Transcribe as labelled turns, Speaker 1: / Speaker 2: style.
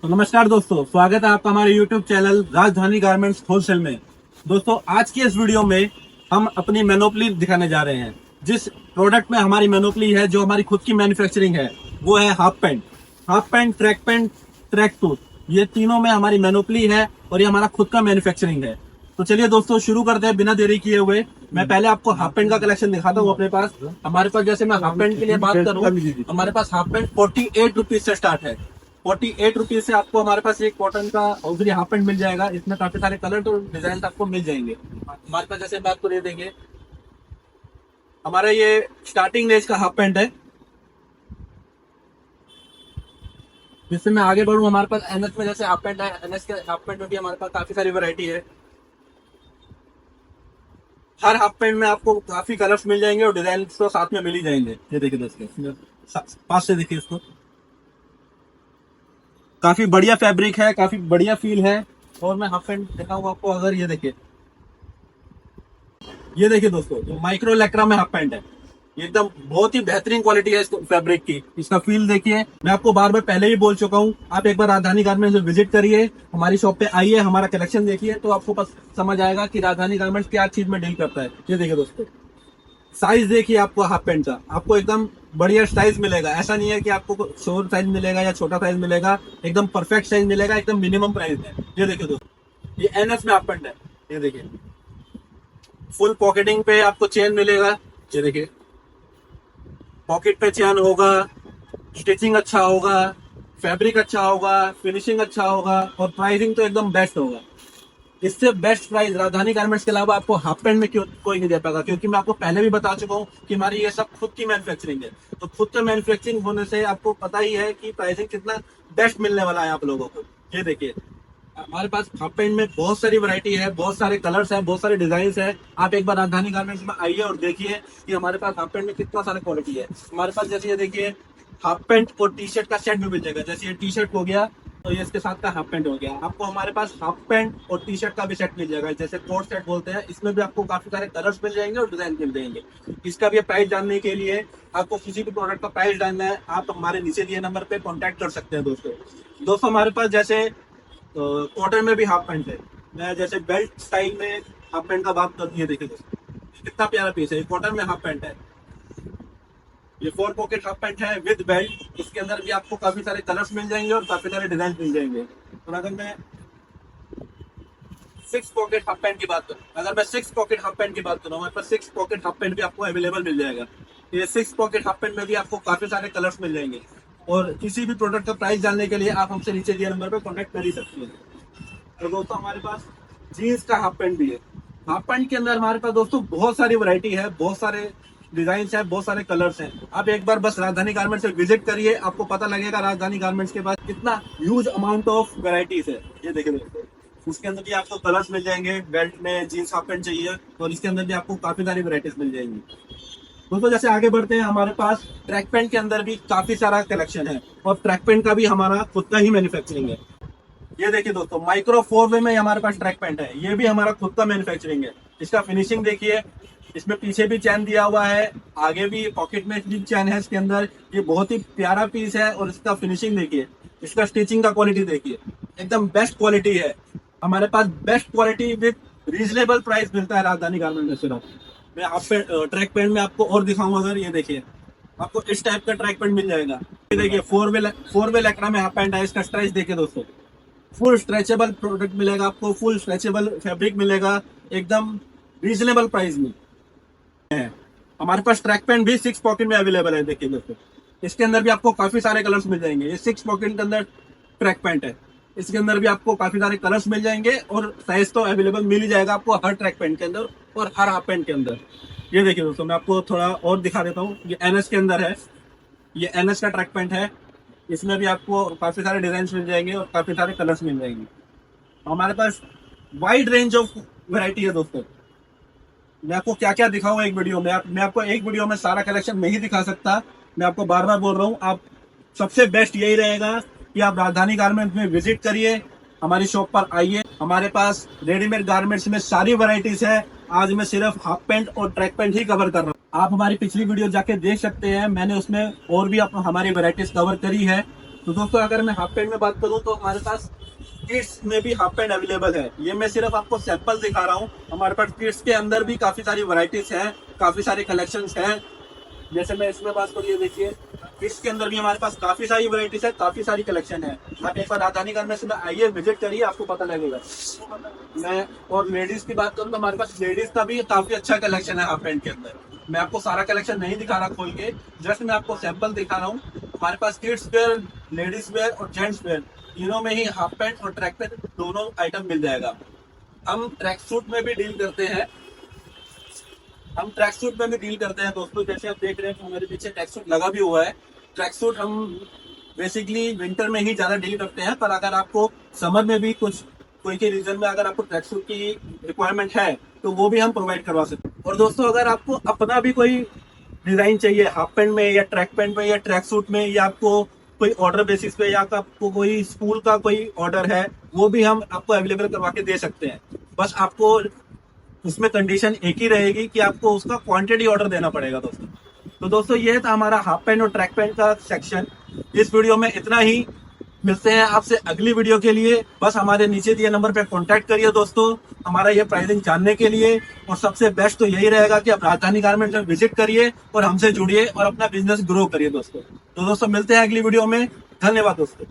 Speaker 1: तो नमस्कार दोस्तों, स्वागत है आपका हमारे YouTube चैनल राजधानी गारमेंट्स होलसेल में। दोस्तों, आज की इस वीडियो में हम अपनी मोनोपोली दिखाने जा रहे हैं। जिस प्रोडक्ट में हमारी मोनोपोली है, जो हमारी खुद की मैन्युफैक्चरिंग है, वो है हाफ पैंट, ट्रैक सूट। ये तीनों में हमारी मोनोपोली है और ये हमारा खुद का मैन्युफैक्चरिंग है। तो चलिए दोस्तों, शुरू करते हैं बिना देरी किए हुए। मैं पहले आपको हाफ पैंट का कलेक्शन दिखाता हूँ अपने पास। हमारे पास, जैसे मैं हाफ पैंट के लिए बात करूँ, हमारे पास हाफ पैंट 48 रुपीज से स्टार्ट है। 48 रुपीज से आपको हमारे पास एक कॉटन का ऑक्सिलरी हाफ पैंट मिल जाएगा। इसमें काफी सारे कलर और डिजाइन आपको मिल जाएंगे। हमारे पास जैसे बात को ये देंगे, हमारा ये स्टार्टिंग रेंज का हाफ पैंट है। जिससे मैं आगे बढ़ूं, हमारे पास एनएस में जैसे हाफ पैंट है, एनएस के हाफ पैंट में भी हमारे पास काफी सारी वैरायटी है। हर हाफ पैंट में आपको काफी कलर्स मिल जाएंगे और डिजाइन तो साथ में मिल ही जाएंगे। ये देखिए दोस्तों, पास से देखिए इसको, काफी बढ़िया फैब्रिक है, काफी बढ़िया फील है। और मैं हाफ पैंट दिखाऊंगा आपको। अगर ये देखिए दोस्तों, जो माइक्रो इलेक्ट्रा में हाफ पैंट है, ये एकदम बहुत ही बेहतरीन क्वालिटी है इस फैब्रिक की। इसका फील देखिए। मैं आपको बार बार पहले भी बोल चुका हूँ, आप एक बार राजधानी गारमेंट्स में विजिट करिए, हमारी शॉप पे आइए, हमारा कलेक्शन देखिए, तो आपको बस समझ आएगा कि राजधानी गारमेंट्स क्या चीज में डील करता है। ये देखिए दोस्तों, साइज देखिए आपको हाफ पैंट का, आपको एकदम बढ़िया साइज मिलेगा। ऐसा नहीं है कि आपको शॉर्ट साइज मिलेगा या छोटा साइज मिलेगा, एकदम परफेक्ट साइज मिलेगा, एकदम मिनिमम प्राइस है। ये देखिए दोस्तों, ये एनएस में हाफ पैंट है। ये देखिए, फुल पॉकेटिंग पे आपको चेन मिलेगा। ये देखिए, पॉकेट पे चेन होगा, स्टिचिंग अच्छा होगा, फैब्रिक अच्छा होगा, फिनिशिंग अच्छा होगा और प्राइसिंग तो एकदम बेस्ट होगा। इससे बेस्ट प्राइस राजधानी गारमेंट्स के अलावा आपको हाफ पैंट में क्यों कोई नहीं दे पाएगा, क्योंकि मैं आपको पहले भी बता चुका हूँ कि हमारी ये सब खुद की मैन्युफैक्चरिंग है। तो खुद का मैन्युफैक्चरिंग होने से आपको पता ही है कि प्राइसिंग कितना बेस्ट मिलने वाला है आप लोगों को। ये देखिए, हमारे पास हाफ पैंट में बहुत सारी वैरायटी है, बहुत सारे कलर्स हैं, बहुत सारे डिजाइन है। आप एक बार राजधानी गारमेंट्स में आइए और देखिए कि हमारे पास हाफ पैंट में कितना सारा क्वालिटी है। हमारे पास जैसे ये देखिए, हाफ पैंट और टी शर्ट का सेट भी मिल जाएगा। जैसे ये टी शर्ट हो गया, तो ये इसके साथ का हाफ पैंट हो गया। आपको हमारे पास हाफ पैंट और टी शर्ट का भी सेट मिल जाएगा, जैसे कोट सेट बोलते हैं। इसमें भी आपको काफी सारे कलर्स मिल जाएंगे और डिजाइन मिल जाएंगे। इसका भी प्राइस जानने के लिए आपको किसी भी प्रोडक्ट का प्राइस जानना है, आप हमारे नीचे दिए नंबर पे कॉन्टैक्ट कर सकते हैं। दोस्तों हमारे पास जैसे कॉटन में भी हाफ पैंट है। मैं जैसे बेल्ट स्टाइल में हाफ पैंट का बात करती है। देखिए दोस्तों, कितना प्यारा पीस है। कॉटन में हाफ पैंट है, ये 4 पॉकेट हाफ पैंट है विद बेल्ट। इसके अंदर भी आपको काफी सारे कलर्स मिल जाएंगे और काफी सारे डिजाइन मिल जाएंगे। और अगर मैं 6 पॉकेट हाफ पैंट की बात करूँ, हमारे पास 6 पॉकेट हाफ पैंट भी आपको अवेलेबल मिल जाएगा। ये 6 पॉकेट हाफ पैंट में भी आपको काफी सारे कलर्स मिल जाएंगे। और किसी भी प्रोडक्ट का प्राइस जानने के लिए आप हमसे नीचे दिए नंबर पर कॉन्टैक्ट कर ही सकते हैं। और दोस्तों, हमारे पास जीन्स का हाफ पैंट भी है। हाफ पैंट के अंदर हमारे पास दोस्तों बहुत सारी वैरायटी है, बहुत सारे डिजाइन है, बहुत सारे कलर्स हैं। आप एक बार बस राजधानी गारमेंट्स से विजिट करिए, आपको पता लगेगा राजधानी गारमेंट्स के पास कितना ह्यूज अमाउंट ऑफ वैरायटीज है। ये देखिए दोस्तों, उसके अंदर भी आपको कलर्स मिल जाएंगे। बेल्ट में जीन्स हाफ पैंट चाहिए और इसके अंदर भी आपको काफी सारी वैरायटीज मिल जाएंगी। दोस्तों जैसे आगे बढ़ते हैं, हमारे पास ट्रैक पैंट के अंदर भी काफी सारा कलेक्शन है और ट्रैक पैंट का भी हमारा खुद का ही मैन्युफैक्चरिंग है। ये देखिए दोस्तों, माइक्रो 4 वे में हमारे पास ट्रैक पैंट है। ये भी हमारा खुद का मैन्युफैक्चरिंग है। इसका फिनिशिंग देखिए, इसमें पीछे भी चैन दिया हुआ है, आगे भी पॉकेट में भी चैन है इसके अंदर। ये बहुत ही प्यारा पीस है और इसका फिनिशिंग देखिए, इसका स्टिचिंग का क्वालिटी देखिए, एकदम बेस्ट क्वालिटी है। हमारे पास best quality with reasonable price मिलता है राजधानी गारमेंट्स में। मैं आप ट्रैक पैंट में आपको और दिखाऊंगा। अगर ये देखिए, आपको इस टाइप का ट्रैक पैंट मिल जाएगा। ये देखिए, 4 वे लेक्रा में हाफ पैंट है। इसका स्ट्रेच देखिए दोस्तों, फुल स्ट्रेचेबल प्रोडक्ट मिलेगा आपको, फुल स्ट्रेचेबल फैब्रिक मिलेगा, एकदम रीजनेबल प्राइस में है। हमारे पास ट्रैक पैंट भी 6 पॉकेट में अवेलेबल है। देखिए दोस्तों, इसके अंदर भी आपको काफी सारे कलर्स मिल जाएंगे। ये 6 पॉकेट के अंदर ट्रैक पैंट है। इसके अंदर भी आपको काफी सारे कलर्स मिल जाएंगे और साइज तो अवेलेबल मिल ही जाएगा आपको हर ट्रैक पैंट के अंदर और हर हाफ पैंट के अंदर। ये देखिए दोस्तों, मैं आपको थोड़ा और दिखा देता हूँ। ये एनएस के अंदर है, ये एनएस का ट्रैक पैंट है। इसमें भी आपको काफी सारे डिजाइन मिल जाएंगे और काफी सारे कलर्स मिल जाएंगे। हमारे पास वाइड रेंज ऑफ वैरायटी है दोस्तों। मैं आपको क्या क्या दिखाऊंगा एक वीडियो में, मैं आपको एक वीडियो में सारा कलेक्शन नहीं दिखा सकता। मैं आपको बार बार बोल रहा हूँ, आप सबसे बेस्ट यही रहेगा कि आप राजधानी गारमेंट्स में विजिट करिए, हमारी शॉप पर आइए। हमारे पास रेडीमेड गारमेंट्स में सारी वैरायटीज है। आज मैं सिर्फ हाफ पैंट और ट्रैक पैंट ही कवर कर रहा हूँ। आप हमारी पिछली वीडियो जाके देख सकते हैं, मैंने उसमें और भी हमारी वैरायटीज कवर करी है। तो दोस्तों अगर मैं हाफ पैंट में बात करूं तो हमारे पास किड्स में भी हाफ पैंट अवेलेबल है। ये मैं सिर्फ आपको सैंपल दिखा रहा हूँ। हमारे पास किड्स के अंदर भी काफी सारी वैरायटीज हैं, काफी सारे कलेक्शंस हैं। जैसे मैं इसमें बात करूँ, ये देखिए किड्स के अंदर भी हमारे पास काफी सारी वैरायटीज है, काफी सारी कलेक्शन है। आप एक बार राजधानी गारमेंट्स में आइए, विजिट करिए, आपको पता लगेगा। मैं और लेडीज की बात करूँ तो हमारे पास लेडीज का भी काफी अच्छा कलेक्शन है हाफ पैंट के अंदर। मैं आपको सारा कलेक्शन नहीं दिखा रहा खोल के, जस्ट मैं आपको सैंपल दिखा रहा हूँ। हमारे पास किड्स वेयर, लेडीज वेयर और जेंट्स वेयर तीनों में ही हाफ पैंट और ट्रैक पैंट दोनों आइटम मिल जाएगा। हम ट्रैक सूट में भी डील करते हैं, दोस्तों। जैसे आप देख रहे हैं हमारे पीछे ट्रैक सूट लगा भी हुआ है। ट्रैक सूट हम बेसिकली विंटर में ही ज्यादा डील करते हैं, पर अगर आपको समर में भी कोई के रीजन में अगर आपको ट्रैक सूट की रिक्वायरमेंट है तो वो भी हम प्रोवाइड करवा सकते हैं। और दोस्तों अगर आपको अपना भी कोई डिजाइन चाहिए हाफ पैंट में या ट्रैक पैंट में या ट्रैक सूट में, या आपको कोई ऑर्डर बेसिस पे या आपको कोई स्कूल का कोई ऑर्डर है, वो भी हम आपको अवेलेबल करवा के दे सकते हैं। बस आपको उसमें कंडीशन एक ही रहेगी कि आपको उसका क्वांटिटी ऑर्डर देना पड़ेगा दोस्तों। तो दोस्तों ये था हमारा हाफ पैंट और ट्रैक पैंट का सेक्शन। इस वीडियो में इतना ही। मिलते हैं आपसे अगली वीडियो के लिए। बस हमारे नीचे दिए नंबर पे कांटेक्ट करिए दोस्तों, हमारा ये प्राइसिंग जानने के लिए। और सबसे बेस्ट तो यही रहेगा कि आप राजधानी गारमेंट्स में विजिट करिए और हमसे जुड़िए और अपना बिजनेस ग्रो करिए दोस्तों। तो दोस्तों मिलते हैं अगली वीडियो में। धन्यवाद दोस्तों।